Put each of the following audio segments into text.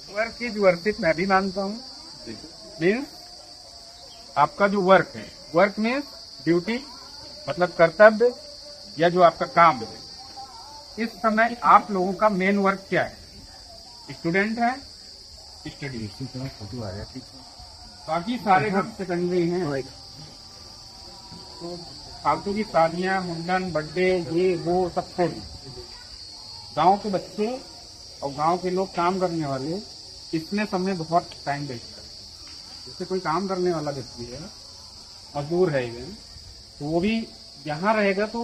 Work is worth it, मैं भी मानता हूँ। मीन्स आपका जो वर्क है, वर्क मीन्स ड्यूटी, मतलब कर्तव्य या जो आपका काम है। इस समय आप लोगों का मेन वर्क क्या है? स्टूडेंट है, स्टडी, फोटो आ रहा है, बाकी सारे काम सेकेंडरी हैं। तो फालतू की शादियां, मुंडन, बर्थडे, ये वो सब छोड़। गांव के बच्चे और गांव के लोग काम करने वाले इसमें समय बहुत टाइम वेस्ट करते हैं। जैसे कोई काम करने वाला व्यक्ति है, मजदूर है ये, तो वो भी यहाँ रहेगा तो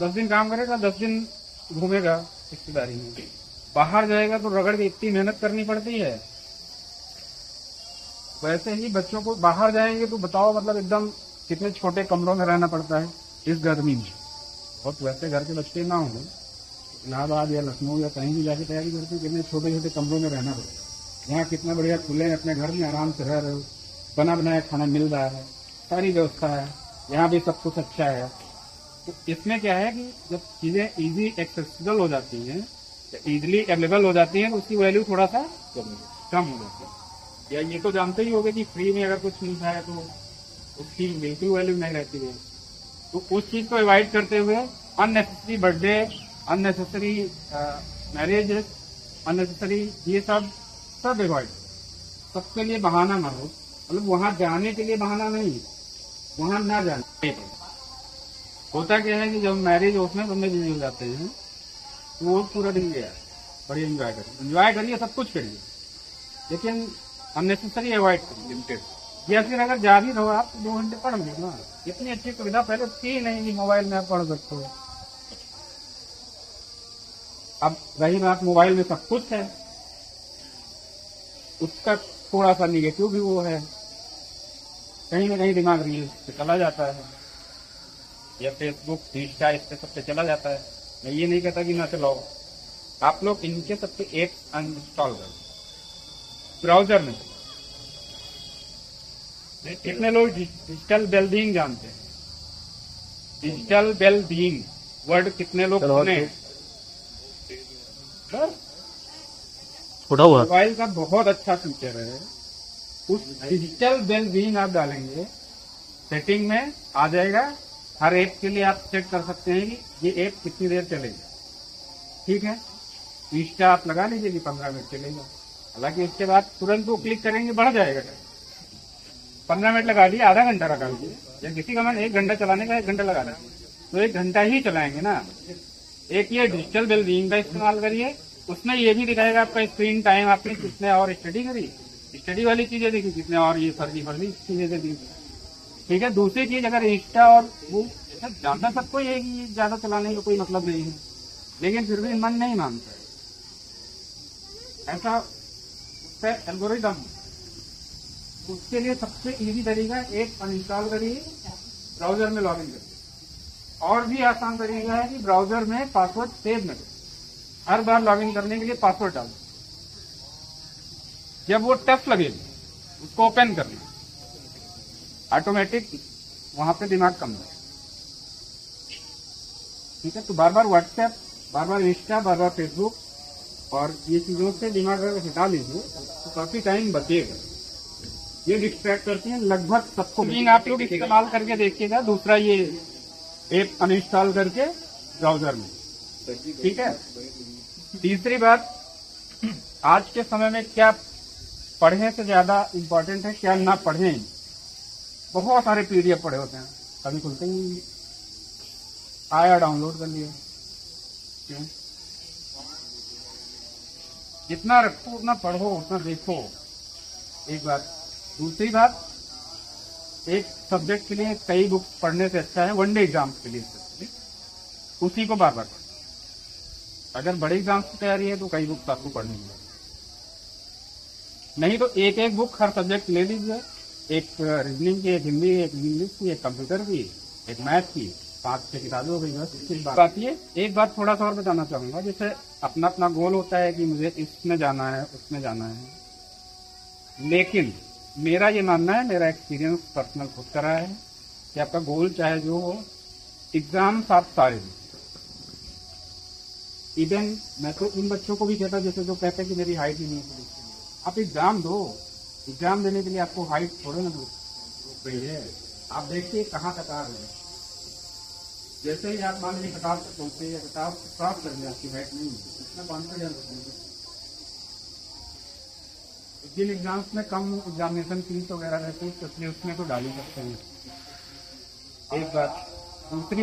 10 दिन काम करेगा, 10 दिन घूमेगा रिश्तेदारी में। बाहर जाएगा तो रगड़ के इतनी मेहनत करनी पड़ती है। वैसे ही बच्चों को बाहर जाएंगे तो बताओ, मतलब एकदम कितने छोटे कमरों में रहना पड़ता है इस गर्मी में। बहुत वैसे घर के बच्चे ना हों, इलाहाबाद या लखनऊ या कहीं भी जाके तैयारी करते हैं, कितने छोटे छोटे कमरों में रहना पड़ता है। यहाँ कितना बढ़िया खुले अपने घर में आराम से रह रहे हो, बना बनाया खाना मिल रहा है, सारी व्यवस्था है, यहाँ भी सब कुछ अच्छा है। तो इसमें क्या है कि जब चीजें इजी एक्सेसिबल हो जाती हैं, इजीली अवेलेबल हो जाती हैं, तो उसकी वैल्यू थोड़ा सा कम हो जाती है। या ये तो जानते ही होंगे कि फ्री में अगर कुछ मिलता है तो उसकी बिल्कुल वैल्यू नहीं रहती है। तो उस चीज को अवॉइड करते हुए unnecessary birthday, unnecessary marriage, unnecessary ये सब अवॉइड। सबके लिए बहाना ना हो, मतलब वहां जाने के लिए बहाना नहीं, वहां ना जाने। होता क्या है कि जब मैरिज उसमें बिजी हो जाते हैं तो वो पूरा दिन गया, बड़ी एंजॉय करिए, सब कुछ करिए, लेकिन अननेसेसरी अवॉइड करिए, लिमिटेड। या फिर अगर जा भी रहो आप 2 घंटे पढ़ लो ना, इतनी अच्छी सुविधा पहले थी नहीं कि मोबाइल में आप पढ़ सकते हो। अब रही बात, मोबाइल में सब कुछ है, उसका थोड़ा सा निगेटिव भी वो है, कहीं ना कहीं दिमाग रील पे चला जाता है या फेसबुक, इंस्टा, इस पे सब पे चला जाता है। मैं ये नहीं कहता कि ना चलाओ, आप लोग इनके सबके ऐप अनइंस्टॉल करो ब्राउजर में। कितने लोग डिजिटल वेलबींग जानते हैं? डिजिटल वेलबींग वर्ड कितने लोग सुने हैं? उठा हुआ मोबाइल का बहुत अच्छा फीचर है। उस डिजिटल वेलबींग आप डालेंगे, सेटिंग में आ जाएगा। हर ऐप के लिए आप सेट कर सकते हैं कि ये ऐप कितनी देर चलेगा। ठीक है, इंस्टा आप लगा लीजिए कि 15 मिनट चलेगा। हालांकि उसके बाद तुरंत वो क्लिक करेंगे, बढ़ जाएगा। 15 मिनट लगा दिए, आधा घंटा लगा दीजिए, या किसी का मन 1 घंटा चलाने का 1 घंटा लगा दीजिए, तो 1 घंटा ही चलाएंगे ना। एक ये डिजिटल वेलबींग का इस्तेमाल करिए, उसमें ये भी दिखाएगा आपका स्क्रीन टाइम, आपने कितने और स्टडी करी, स्टडी वाली चीजें देखी, कितने और ये फर्जी फर्जी चीजें देखी। ठीक है, दूसरी चीज, अगर इंस्टा और वो जानना सबको ये है कि ज्यादा चलाने का कोई मतलब नहीं है, लेकिन फिर भी मन नहीं मानता है ऐसा। उसका एल्गोरिदम, उसके लिए सबसे इजी तरीका एक अनइंस्टॉल करिए, ब्राउजर में लॉगिन करिए। और भी आसान तरीका है कि ब्राउजर में पासवर्ड सेव न करें, हर बार लॉगिन करने के लिए पासवर्ड डालो। जब वो टफ लगे उसको ओपन करना, ऑटोमेटिक वहां पे दिमाग कम है। ठीक है, तो बार बार व्हाट्सएप, बार बार इंस्टा, बार बार फेसबुक और ये चीजों से दिमाग अगर हटा लीजिए तो काफी टाइम बचेगा। ये डिस्ट्रैक्ट करती हैं लगभग सबको। आप लोग इस्तेमाल करके देखिएगा, दूसरा ये ऐप अनइंस्टॉल करके ब्राउजर में। ठीक है, तीसरी बात, आज के समय में क्या पढ़ने से ज्यादा इम्पोर्टेंट है क्या ना पढ़ें। बहुत सारे पीडीएफ पढ़े होते हैं, कभी खुलते ही नहीं, आया डाउनलोड कर लिया। क्यों? जितना रखो उतना पढ़ो, उतना देखो, एक बात। दूसरी बात, एक सब्जेक्ट के लिए कई बुक पढ़ने से अच्छा है वनडे एग्जाम्स के लिए उसी को बार बार पढ़ो। अगर बड़े एग्जाम्स की तैयारी है तो कई बुक्स आपको पढ़नी है, नहीं तो एक एक बुक हर सब्जेक्ट ले लीजिए, एक रीजनिंग की, एक हिंदी, एक इंग्लिश की, एक कंप्यूटर की, एक मैथ की, 5-6 किताबें हो गई बस। बात ये, एक बात थोड़ा सा और बताना चाहूंगा, जैसे अपना अपना गोल होता है कि मुझे इसमें जाना है, उसमें जाना है, लेकिन मेरा ये मानना है, मेरा एक्सपीरियंस पर्सनल खुद का रहा है कि आपका गोल चाहे जो हो, एग्जाम्स आप सारे इवन मैं तो इन बच्चों को भी कहता जैसे जो कहते हैं कि मेरी हाइट ही नहीं है पुलिस के लिए, आप एग्जाम दो। एग्जाम देने के लिए आपको हाइट थोड़े ना रोक रही है। आप देखिए कहाँ तक आ रहे हैं। जैसे ही आप मान लीजिए कटाव तक पहुंचे या कटाव क्रॉस कर दिया, आपकी हाइट नहीं है, इतना कॉन्फिडेंस रखेंगे। जिन एग्जाम्स में कम एग्जामिनेशन फीस वगैरह रहती है, इसलिए उसमें तो डाल ही सकते हैं। एक बात। दूसरी